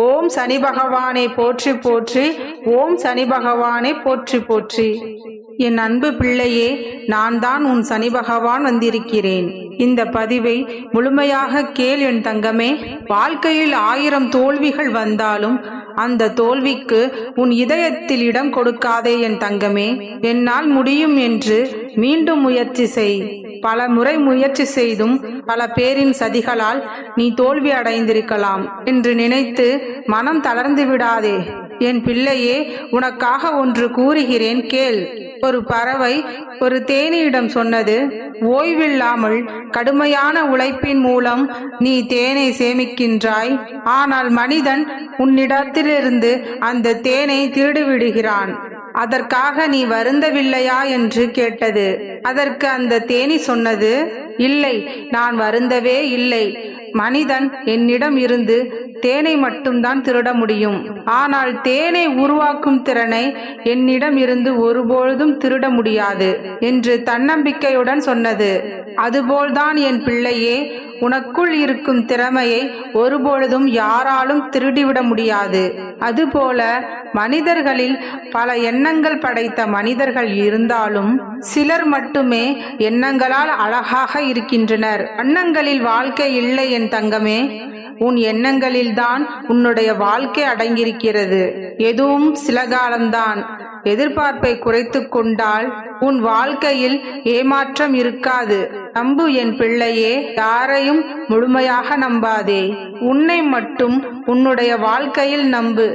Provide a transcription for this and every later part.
ஓம் சனி பகவானை போற்றி போற்றி. ஓம் சனி பகவானை போற்றி போற்றி. என் அன்பு பிள்ளையே, நான் தான் உன் சனி பகவான் வந்திருக்கிறேன். இந்த பதிவை முழுமையாக கேள் என் தங்கமே. வாழ்க்கையில் 1000 தோல்விகள் வந்தாலும் அந்த தோல்விக்கு உன் இதயத்தில் இடம் கொடுக்காதே என் தங்கமே. என்னால் முடியும் என்று மீண்டும் முயற்சி செய். பல முறை முயற்சி செய்தும் பல பேரின் சதிகளால் நீ தோல்வி அடைந்திருக்கலாம் என்று நினைத்து மனம் தளர்ந்து விடாதே என் பிள்ளையே. உனக்காக ஒன்று கூறுகிறேன் கேள். ஒரு பறவை ஒரு தேனியிடம் சொன்னது, ஓய்வில்லாமல் கடுமையான உழைப்பின் மூலம் நீ தேனை சேமிக்கின்றாய். ஆனால் மனிதன் உன்னிடத்திலிருந்து அந்த தேனை திருடிவிடுகிறான். அதற்காக நீ வருந்தவில்லையா என்று கேட்டது. அதற்கு அந்த தேனி சொன்னது, இல்லை, நான் வருந்தவே இல்லை. மனிதன் என்னிடம் இருந்து தேனை மட்டும்தான் திருட முடியும். ஆனால் தேனை உருவாக்கும் திறனை என்னிடம் இருந்து ஒருபொழுதும் திருட முடியாது என்று தன்னம்பிக்கையுடன் சொன்னது. அதுபோல்தான் என் பிள்ளையே, உனக்குள் இருக்கும் திறமையை ஒருபொழுதும் யாராலும் திருடிவிட முடியாது. அதுபோல மனிதர்களில் பல எண்ணங்கள் படைத்த மனிதர்கள் இருந்தாலும் சிலர் மட்டுமே எண்ணங்களால் அழகாக இருக்கின்றனர். எண்ணங்களில் வாழ்க்கை இல்லை என் தங்கமே. உன் எண்ணங்களில்தான் உன்னுடைய வாழ்க்கை அடங்கியிருக்கிறது. எதுவும் சில காலம்தான். எதிர்பார்ப்பை குறைத்து கொண்டால் உன் வாழ்க்கையில் ஏமாற்றம் இருக்காது. நம்பு என் பிள்ளையே. யாரையும் முழுமையாக நம்பாதே. உன்னை மட்டும் உன்னுடைய வாழ்க்கையில் நம்பு.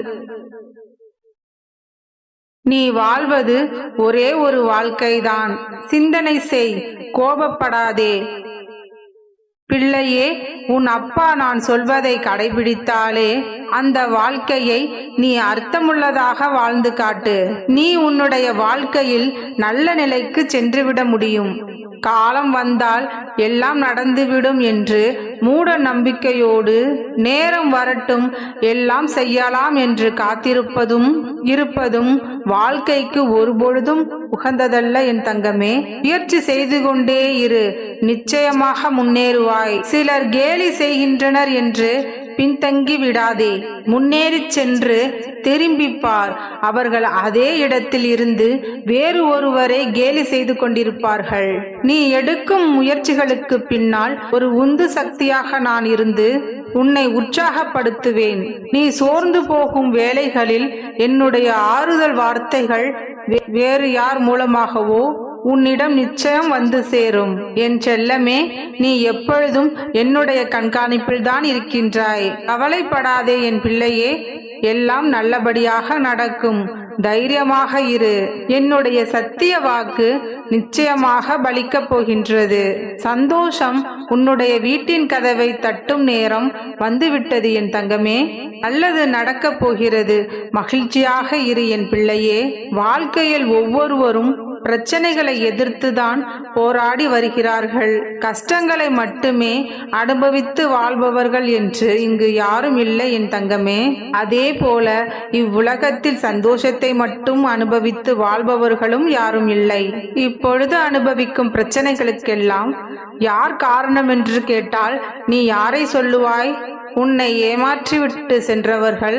நீ வாழ்வது ஒரே ஒரு வாழ்க்கைதான். சிந்தனை செய், கோபப்படாதே. பிள்ளையே, உன் அப்பா நான் சொல்வதை கடைபிடித்தாலே அந்த வாழ்க்கையை நீ அர்த்தமுள்ளதாக வாழ்ந்து காட்டு. நீ உன்னுடைய வாழ்க்கையில் நல்ல நிலைக்கு சென்றுவிட முடியும். காலம் வந்தால் எல்லாம் நடந்துவிடும் என்று மூட நம்பிக்கையோடு நேரம் வரட்டும் எல்லாம் செய்யலாம் என்று காத்திருப்பதும் இருப்பதும் வாழ்க்கைக்கு ஒருபொழுதும் உகந்ததல்ல என் தங்கமே. முயற்சி செய்து கொண்டே இரு, நிச்சயமாக முன்னேறுவாய். சிலர் கேலி செய்கின்றனர் என்று பின்தங்கி விடாதே. முன்னேறி சென்று திரும்பிப்பார். அவர்கள் அதே இடத்தில் இருந்து வேறு ஒருவரை கேலி செய்து கொண்டிருப்பார்கள். நீ எடுக்கும் முயற்சிகளுக்கு பின்னால் ஒரு உந்து சக்தியாக நான் இருந்து உன்னை உற்சாகப்படுத்துவேன். நீ சோர்ந்து போகும் வேளைகளில் என்னுடைய ஆறுதல் வார்த்தைகள் வேறு யார் மூலமாகவோ உன்னிடம் நிச்சயம் வந்து சேரும். என் செல்லமே, நீ எப்பொழுதும் என்னுடைய கண்காணிப்பில் தான் இருக்கின்றாய். கவலைப்படாதே என் பிள்ளையே. எல்லாம் நல்லபடியாக நடக்கும். தைரியமாக இரு. என்னுடைய சத்திய வாக்கு நிச்சயமாக பலிக்கப் போகின்றது. சந்தோஷம் உன்னுடைய வீட்டின் கதவை தட்டும் நேரம் வந்துவிட்டது என் தங்கமே. நல்லது நடக்கப் போகிறது. மகிழ்ச்சியாக இரு என் பிள்ளையே. வாழ்க்கையில் ஒவ்வொருவரும் பிரச்சனைகளை எதிர்த்துதான் போராடி வருகிறார்கள். கஷ்டங்களை மட்டுமே அனுபவித்து வாழ்பவர்கள் என்று இங்கு யாரும் இல்லை என் தங்கமே. அதே போல இவ்வுலகத்தில் சந்தோஷத்தை மட்டும் அனுபவித்து வாழ்பவர்களும் யாரும் இல்லை. இப்பொழுது அனுபவிக்கும் பிரச்சனைகளுக்கெல்லாம் யார் காரணம் என்று கேட்டால் நீ யாரை சொல்லுவாய்? உன்னை ஏமாற்றிவிட்டு சென்றவர்கள்,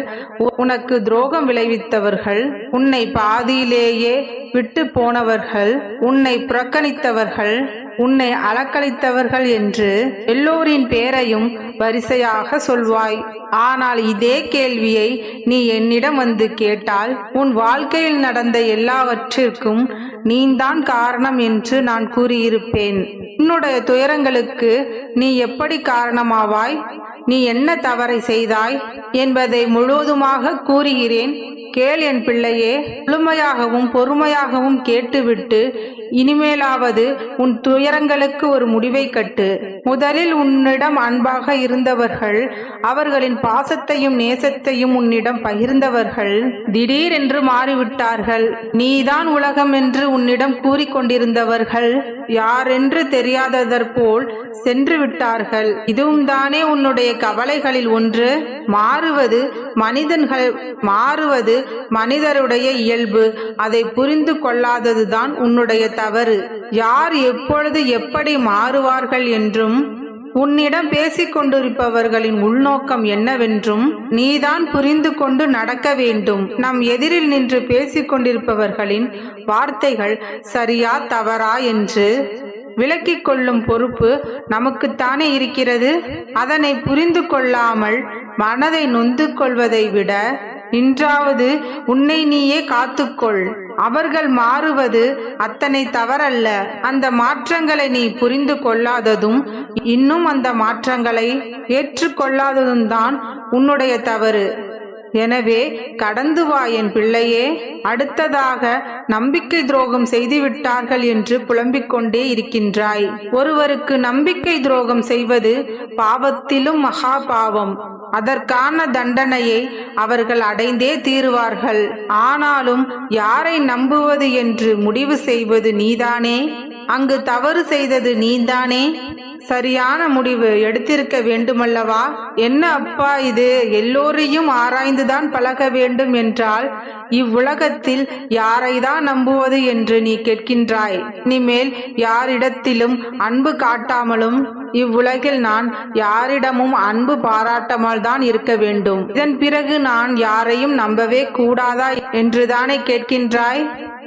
உனக்கு துரோகம் விளைவித்தவர்கள், உன்னை பாதியிலேயே விட்டு போனவர்கள், உன்னை புறக்கணித்தவர்கள், உன்னை அலக்களித்தவர்கள் என்று எல்லோரின் பேரையும் வரிசையாக சொல்வாய். ஆனால் இதே கேள்வியை நீ என்னிடம் வந்து கேட்டால் உன் வாழ்க்கையில் நடந்த எல்லாவற்றிற்கும் நீதான் காரணம் என்று நான் கூறியிருப்பேன். உன்னுடைய துயரங்களுக்கு நீ எப்படி காரணமாவாய்? நீ என்ன தவறை செய்தாய் என்பதை முழுவதுமாக கூறுகிறேன். கேள் என் பிள்ளையே. முழுமையாகவும் பொறுமையாகவும் கேட்டுவிட்டு இனிமேலாவது உன் துயரங்களுக்கு ஒரு முடிவை கட்டு. முதலில் உன்னிடம் அன்பாக இருந்தவர்கள், அவர்களின் பாசத்தையும் நேசத்தையும் உன்னிடம் பகிர்ந்தவர்கள் திடீரென்று மாறிவிட்டார்கள். நீதான் உலகம் என்று உன்னிடம் கூறிக்கொண்டிருந்தவர்கள் யாரென்று தெரியாததற்போல் சென்று விட்டார்கள். இதுவும் தானே உன்னுடைய கவலைகளில் ஒன்று. மாறுவது மனிதருடைய இயல்பு. அதை புரிந்து கொள்ளாததுதான் உன்னுடைய தவறு. யார் எப்பொழுது எப்படி மாறுவார்கள் என்றும் உன்னிடம் பேசிக் கொண்டிருப்பவர்களின் உள்நோக்கம் என்னவென்றும் நீதான் புரிந்து கொண்டு நடக்க வேண்டும். நம் எதிரில் நின்று பேசிக் கொண்டிருப்பவர்களின் வார்த்தைகள் சரியா தவறா என்று விலக்கிக் கொள்ளும் பொறுப்பு நமக்குத்தானே இருக்கிறது. அதனை புரிந்து கொள்ளாமல் மனதை நொந்து கொள்வதை விட இன்றாவது உன்னை நீயே காத்துக்கொள். அவர்கள் மாறுவது அத்தனை தவறல்ல. அந்த மாற்றங்களை நீ புரிந்து கொள்ளாததும் இன்னும் அந்த மாற்றங்களை ஏற்றுக்கொள்ளாததும் தான் உன்னுடைய தவறு. எனவே கடந்து வா என் பிள்ளையே. அடுத்ததாக நம்பிக்கை துரோகம் செய்துவிட்டார்கள் என்று புலம்பிக் கொண்டே இருக்கின்றாய். ஒருவருக்கு நம்பிக்கை துரோகம் செய்வது பாவத்திலும் மகா பாவம். அதற்கான தண்டனையை அவர்கள் அடைந்தே தீருவார்கள். ஆனாலும் யாரை நம்புவது என்று முடிவு செய்வது நீதானே. அங்கு தவறு செய்தது நீதானே. சரியான முடிவு எடுத்திருக்க வேண்டுமல்லவா? என்ன அப்பா இது, எல்லோரையும் ஆராய்ந்துதான் பழக வேண்டும் என்றால் இவ்வுலகத்தில் யாரைதான் நம்புவது என்று நீ கேட்கின்றாய். இனிமேல் யாரிடத்திலும் அன்பு காட்டாமலும் இவ்வுலகில் நான் யாரிடமும் அன்பு பாராட்டாமல் தான் இருக்க வேண்டும். இதன் பிறகு நான் யாரையும் நம்பவே கூடாதா என்றுதானே கேட்கின்றாய்?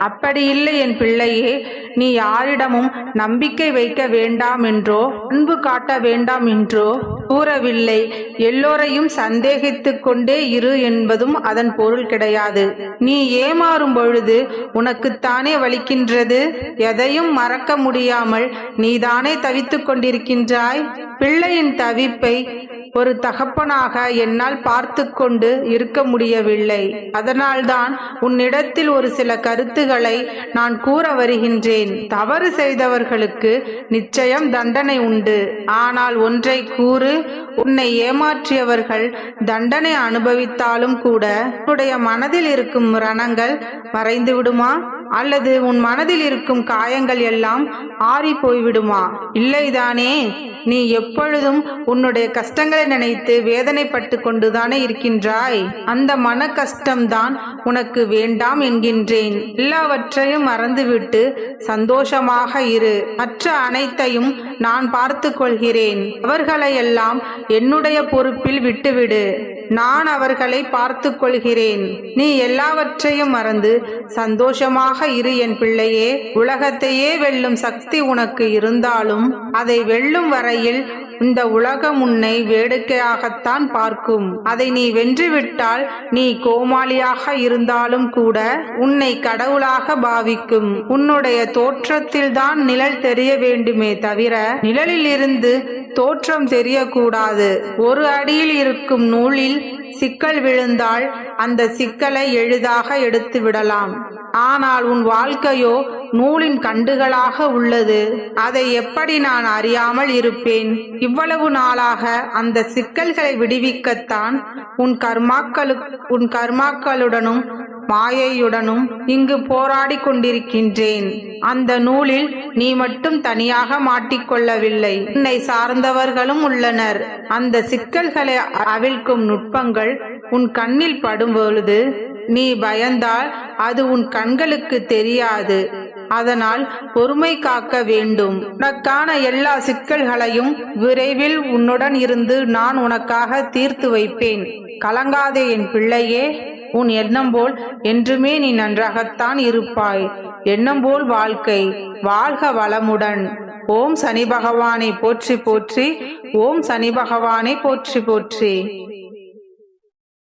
அப்படி இல்லை என் பிள்ளையே. நீ யாரிடமும் நம்பிக்கை வைக்க வேண்டாம் என்றோ அன்பு காட்ட வேண்டாம் என்றோ கூறவில்லை. எல்லோரையும் சந்தேகித்து கொண்டே இரு என்பதும் அதன் பொருள் கிடையாது. நீ ஏமாறும் பொழுது உனக்குத்தானே வலிக்கின்றது. எதையும் மறக்க முடியாமல் நீதானே தவித்துக் கொண்டிருக்கின்றாய். பிள்ளையின் தவிப்பை ஒரு தகப்பனாக என்னால் பார்த்து கொண்டு இருக்க முடியவில்லை. அதனால்தான் உன்னிடத்தில் ஒரு சில கருத்துக்களை நான் கூற வருகின்றேன். தவறு செய்தவர்களுக்கு நிச்சயம் தண்டனை உண்டு. ஆனால் ஒன்றை கூறு, உன்னை ஏமாற்றியவர்கள் தண்டனை அனுபவித்தாலும் கூட உன்னுடைய மனதில் இருக்கும் ரணங்கள் மறைந்து விடுமா? அல்லது உன் மனதில் இருக்கும் காயங்கள் எல்லாம் ஆறி போய்விடுமா? இல்லைதானே. நீ எப்பொழுதும் உன்னுடைய கஷ்டங்களை நினைத்து வேதனைப்பட்டு கொண்டுதானே இருக்கின்றாய். அந்த மன கஷ்டம்தான் உனக்கு வேண்டாம் என்கின்றேன். எல்லாவற்றையும் மறந்துவிட்டு சந்தோஷமாக இரு. மற்ற அனைத்தையும் நான் பார்த்து கொள்கிறேன். அவர்களையெல்லாம் என்னுடைய பொறுப்பில் விட்டுவிடு. நான் அவர்களை பார்த்து கொள்கிறேன். நீ எல்லாவற்றையும் மறந்து சந்தோஷமாக இரு என் பிள்ளையே. உலகத்தையே வெல்லும் சக்தி உனக்கு இருந்தாலும் அதை வெல்லும் வரையில் இந்த உலகம் உன்னை வேடிக்கையாகத்தான் பார்க்கும். அதை நீ வென்றுவிட்டால் நீ கோமாளியாக இருந்தாலும் கூட உன்னை கடவுளாக பாவிக்கும். உன்னுடைய தோற்றத்தில்தான் நிழல் தெரிய வேண்டுமே தவிர நிழலில் இருந்து தோற்றம் தெரியக்கூடாது. ஒரு அடியில் இருக்கும் நூலில் சிக்கல் விழுந்தால் அந்த சிக்கலை எளிதாக எடுத்து விடலாம். ஆனால் உன் வாழ்க்கையோ நூலின் கண்டுகளாக உள்ளது. அதை எப்படி நான் அறியாமல் இருப்பேன்? இவ்வளவு நாளாக அந்த சிக்கல்களை விடுவிக்கத்தான் உன் கர்மாக்களுடனும் மாயையுடனும் இங்கு போராடி கொண்டிருக்கின்றேன். அந்த நூலில் நீ மட்டும் தனியாக மாட்டிக்கொள்ளவில்லை, உன்னை சார்ந்தவர்களும் உள்ளனர். அந்த சிக்கல்களை அவிழ்க்கும் நுட்பங்கள் உன் கண்ணில் படும் பொழுது நீ பயந்தால் அது உன் கண்களுக்கு தெரியாது. அதனால் பொறுமை காக்க வேண்டும். உனக்கான எல்லா சிக்கல்களையும் விரைவில் உன்னுடன் இருந்து நான் உனக்காக தீர்த்து வைப்பேன். கலங்காதே என் பிள்ளையே. உன் எண்ணம் போல் என்றுமே நீ நன்றாகத்தான் இருப்பாய். எண்ணம் போல் வாழ்க்கை. வாழ்க வளமுடன். ஓம் சனி பகவானை போற்றி போற்றி. ஓம் சனி பகவானை போற்றி போற்றி.